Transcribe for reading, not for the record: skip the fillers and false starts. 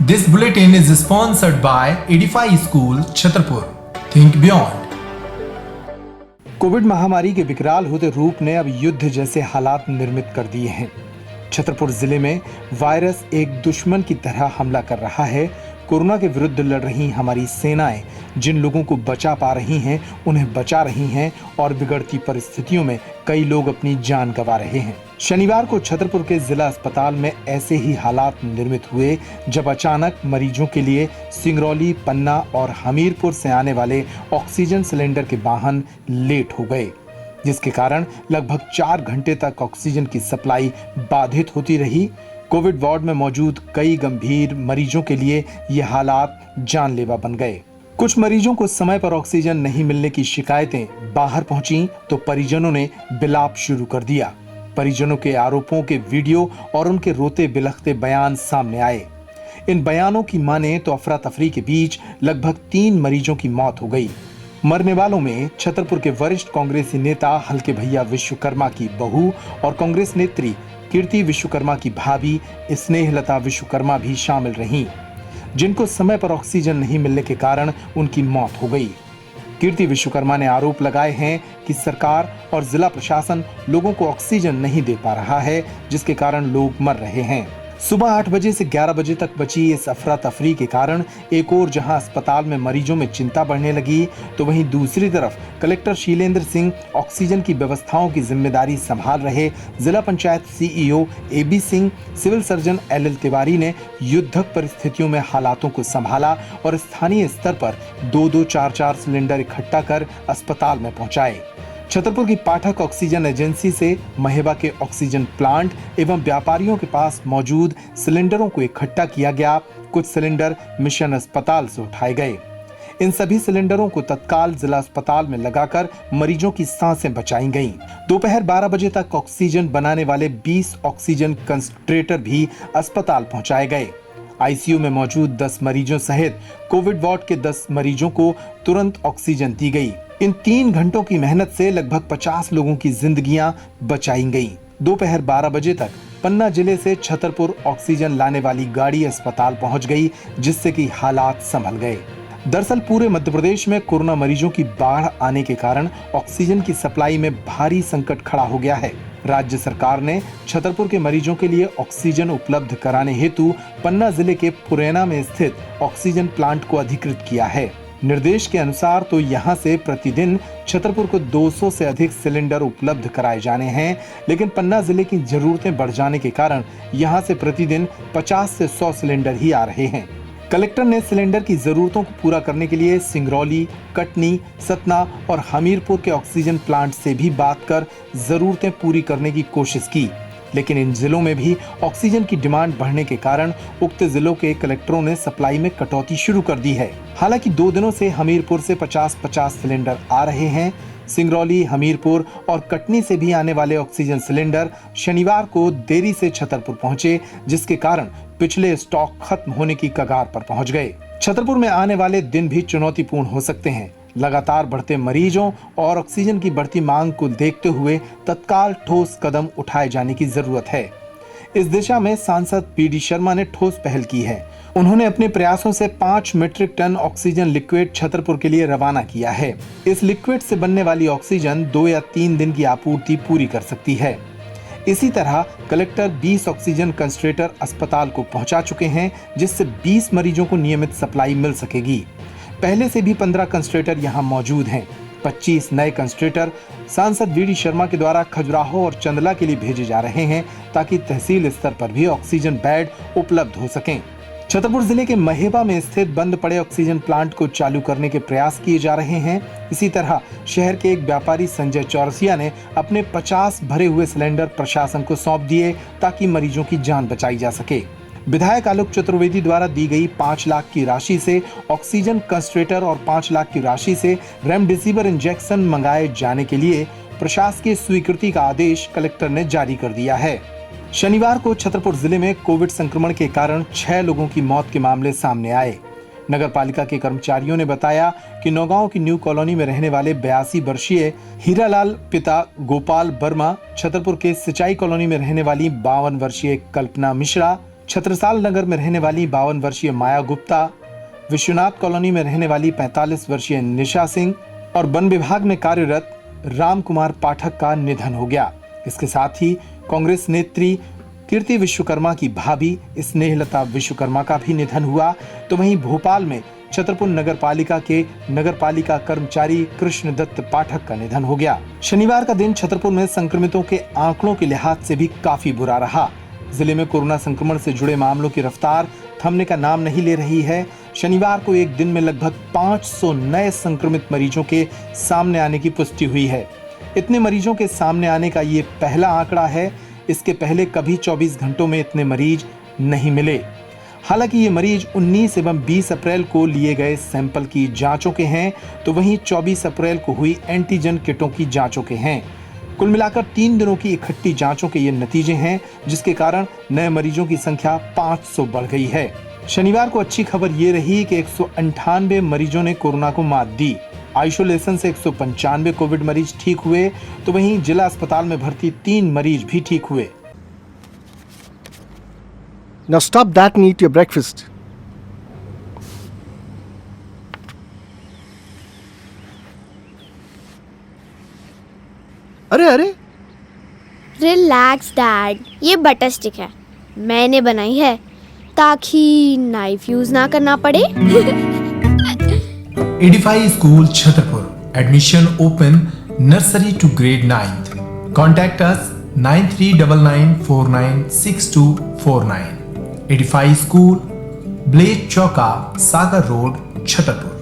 This bulletin is sponsored by Edify School, Chhatarpur. Think beyond. Covid महामारी के विकराल होते रूप ने अब युद्ध जैसे हालात निर्मित कर दिए हैं। छतरपुर जिले में वायरस एक दुश्मन की तरह हमला कर रहा है। कोरोना के विरुद्ध लड़ रही हमारी सेनाएं जिन लोगों को बचा पा रही हैं, उन्हें बचा रही हैं और बिगड़ती परिस्थितियों में कई लोग अपनी जान गंवा रहे हैं। शनिवार को छतरपुर के जिला अस्पताल में ऐसे ही हालात निर्मित हुए जब अचानक मरीजों के लिए सिंगरौली, पन्ना और हमीरपुर से आने वाले ऑक्सीजन सिलेंडर के वाहन लेट हो गए, जिसके कारण लगभग 4 घंटे तक ऑक्सीजन की सप्लाई बाधित होती रही। कोविड वार्ड में मौजूद कई गंभीर मरीजों के लिए ये हालात जानलेवा बन गए। कुछ मरीजों को समय पर ऑक्सीजन नहीं मिलने की शिकायतें बाहर पहुंची तो परिजनों ने बिलाप शुरू कर दिया। परिजनों के आरोपों के वीडियो और उनके रोते बिलखते बयान सामने आए। इन बयानों की माने तो अफरा तफरी के बीच लगभग 3 मरीजों की मौत हो गई। मरने वालों में छतरपुर के वरिष्ठ कांग्रेसी नेता हल्के भैया विश्वकर्मा की बहू और कांग्रेस नेत्री कीर्ति विश्वकर्मा की भाभी स्नेहलता विश्वकर्मा भी शामिल रहीं, जिनको समय पर ऑक्सीजन नहीं मिलने के कारण उनकी मौत हो गई। कीर्ति विश्वकर्मा ने आरोप लगाए हैं कि सरकार और जिला प्रशासन लोगों को ऑक्सीजन नहीं दे पा रहा है, जिसके कारण लोग मर रहे हैं। सुबह 8 बजे से 11 बजे तक बची इस अफरा तफरी के कारण एक और जहां अस्पताल में मरीजों में चिंता बढ़ने लगी, तो वहीं दूसरी तरफ कलेक्टर शीलेंद्र सिंह ऑक्सीजन की व्यवस्थाओं की जिम्मेदारी संभाल रहे जिला panchayat CEO AB Singh, civil surgeon LL Tiwari ने युद्धक परिस्थितियों में हालातों को संभाला और स्थानीय स्तर पर 2-2, 4-4 सिलेंडर इकट्ठा कर अस्पताल में पहुंचाए। छतरपुर की पाठक ऑक्सीजन एजेंसी से महेबा के ऑक्सीजन प्लांट एवं व्यापारियों के पास मौजूद सिलेंडरों को इकट्ठा किया गया। कुछ सिलेंडर मिशन अस्पताल से उठाए गए। इन सभी सिलेंडरों को तत्काल जिला अस्पताल में लगाकर मरीजों की सांसें बचाई गईं। दोपहर 12 बजे तक ऑक्सीजन बनाने वाले 20 ऑक्सीजन कंसंट्रेटर भी अस्पताल पहुंचाए गए। आईसीयू में मौजूद 10 मरीजों सहित कोविड वार्ड के 10 मरीजों को तुरंत ऑक्सीजन दी गई। इन 3 घंटों की मेहनत से लगभग 50 लोगों की जिंदगियां बचाई गईं। दोपहर 12 बजे तक पन्ना जिले से छतरपुर ऑक्सीजन लाने वाली गाड़ी अस्पताल पहुंच गई, जिससे कि हालात संभल गए। दरअसल पूरे मध्य प्रदेश में कोरोना मरीजों की बाढ़ आने के कारण ऑक्सीजन की सप्लाई में भारी संकट खड़ा हो गया है। राज्य सरकार ने छतरपुर के मरीजों के लिए ऑक्सीजन उपलब्ध कराने हेतु पन्ना जिले के पुरैना में स्थित ऑक्सीजन प्लांट को अधिकृत किया है। निर्देश के अनुसार तो यहां से प्रतिदिन छतरपुर को 200 से अधिक सिलेंडर उपलब्ध कराए जाने हैं, लेकिन पन्ना जिले की जरूरतें बढ़ जाने के कारण यहां से प्रतिदिन 50 से 100 सिलेंडर ही आ रहे हैं। कलेक्टर ने सिलेंडर की जरूरतों को पूरा करने के लिए सिंगरौली, कटनी, सतना और हमीरपुर के ऑक्सीजन प्लांट से भी बात कर जरूरतें पूरी करने की कोशिश की, लेकिन इन जिलों में भी ऑक्सीजन की डिमांड बढ़ने के कारण उक्त जिलों के कलेक्टरों ने सप्लाई में कटौती शुरू कर दी है। हालांकि 2 दिनों से हमीरपुर से 50-50 सिलेंडर आ रहे हैं। सिंगरौली, हमीरपुर और कटनी से भी आने वाले ऑक्सीजन सिलेंडर शनिवार को देरी से छतरपुर पहुंचे, जिसके कारण पिछले स्टॉक खत्म होने की कगार पर पहुंच गए। छतरपुर में आने वाले दिन भी चुनौतीपूर्ण हो सकते हैं। लगातार बढ़ते मरीजों और ऑक्सीजन की बढ़ती मांग को देखते हुए तत्काल ठोस कदम उठाए जाने की जरूरत है। इस दिशा में सांसद PD शर्मा ने ठोस पहल की है। उन्होंने अपने प्रयासों से 5 metric ton oxygen liquid Chhatarpur के लिए रवाना किया है। इस लिक्विड से बनने वाली ऑक्सीजन 2 या 3 दिन की आपूर्ति पूरी कर सकती है। इसी तरह कलेक्टर 20 ऑक्सीजन कंसंट्रेटर अस्पताल को पहुंचा चुके हैं, जिससे 20 मरीजों को नियमित सप्लाई मिल सकेगी। पहले से भी 15 कंसंट्रेटर यहां मौजूद हैं। 25 नए कंसंट्रेटर सांसद VD शर्मा के द्वारा खजुराहो और चंदला के लिए भेजे जा रहे हैं, ताकि तहसील स्तर पर भी ऑक्सीजन बेड उपलब्ध हो सकें। छतरपुर जिले के महेबा में स्थित बंद पड़े ऑक्सीजन प्लांट को चालू करने के प्रयास किए जा रहे हैं। इसी तरह शहर के एक व्यापारी संजय चौरसिया ने अपने 50 भरे हुए सिलेंडर प्रशासन को सौंप दिए, ताकि मरीजों की जान बचाई जा सके। विधायक आलोक चतुर्वेदी द्वारा दी गई 5 लाख की राशि से ऑक्सीजन कंसंट्रेटर और 5 लाख की राशि से रेमडेसिविर इंजेक्शन मंगाए जाने के लिए प्रशासकीय स्वीकृति का आदेश कलेक्टर ने जारी कर दिया है। शनिवार को छतरपुर जिले में कोविड संक्रमण के कारण 6 लोगों की मौत के मामले सामने आए। नगर पालिका के कर्मचारियों ने बताया कि नौगांव की न्यू कॉलोनी में रहने वाले 82 वर्षीय हीरालाल पिता गोपाल वर्मा, छतरपुर के सिंचाई कॉलोनी में रहने वाली 52 वर्षीय कल्पना मिश्रा, छत्रसाल नगर में रहने वाली 52 वर्षीय माया गुप्ता, विश्वनाथ कॉलोनी में रहने वाली 45 वर्षीय निशा सिंह और वन विभाग में कार्यरत राम कुमार पाठक का निधन हो गया। इसके साथ ही कांग्रेस नेत्री कीर्ति विश्वकर्मा की भाभी स्नेहलता विश्वकर्मा का भी निधन हुआ। तो वहीं भोपाल में छतरपुर नगर पालिका के नगर पालिका कर्मचारी कृष्ण दत्त पाठक का निधन हो गया। शनिवार का दिन छतरपुर में संक्रमितों के आंकड़ों के लिहाज से भी काफी बुरा रहा। जिले में कोरोना संक्रमण से जुड़े मामलों की रफ्तार थमने का नाम नहीं ले रही है। शनिवार को एक दिन में लगभग 500 नए संक्रमित मरीजों के सामने आने की पुष्टि हुई है। इतने मरीजों के सामने आने का ये पहला आंकड़ा है। इसके पहले कभी 24 घंटों में इतने मरीज नहीं मिले। हालांकि ये मरीज 19 एवं 20 अप्रैल को लिए गए सैंपल की जांचों के हैं, तो वहीं 24 अप्रैल को हुई एंटीजन किटों की जांचों के हैं। कुल मिलाकर 3 दिनों की इकट्ठी जांचों के ये नतीजे हैं, जिसके कारण नए मरीजों की संख्या 500 बढ़ गई है। शनिवार को अच्छी खबर ये रही कि 198 मरीजों ने कोरोना को मात दी। आइसोलेशन से 195 कोविड मरीज ठीक हुए, तो वहीं जिला अस्पताल में भर्ती 3 मरीज भी ठीक हुए। Now stop that and eat your breakfast. अरे अरे रिलैक्स डैड, ये बटर स्टिक है, मैंने बनाई है ताकि नाइफ यूज ना करना पड़े। Edify school Chhatarpur, admission open nursery to grade 9th। Contact us 9399496249। Edify school, ब्लेड चौका, सागर रोड, छतरपुर।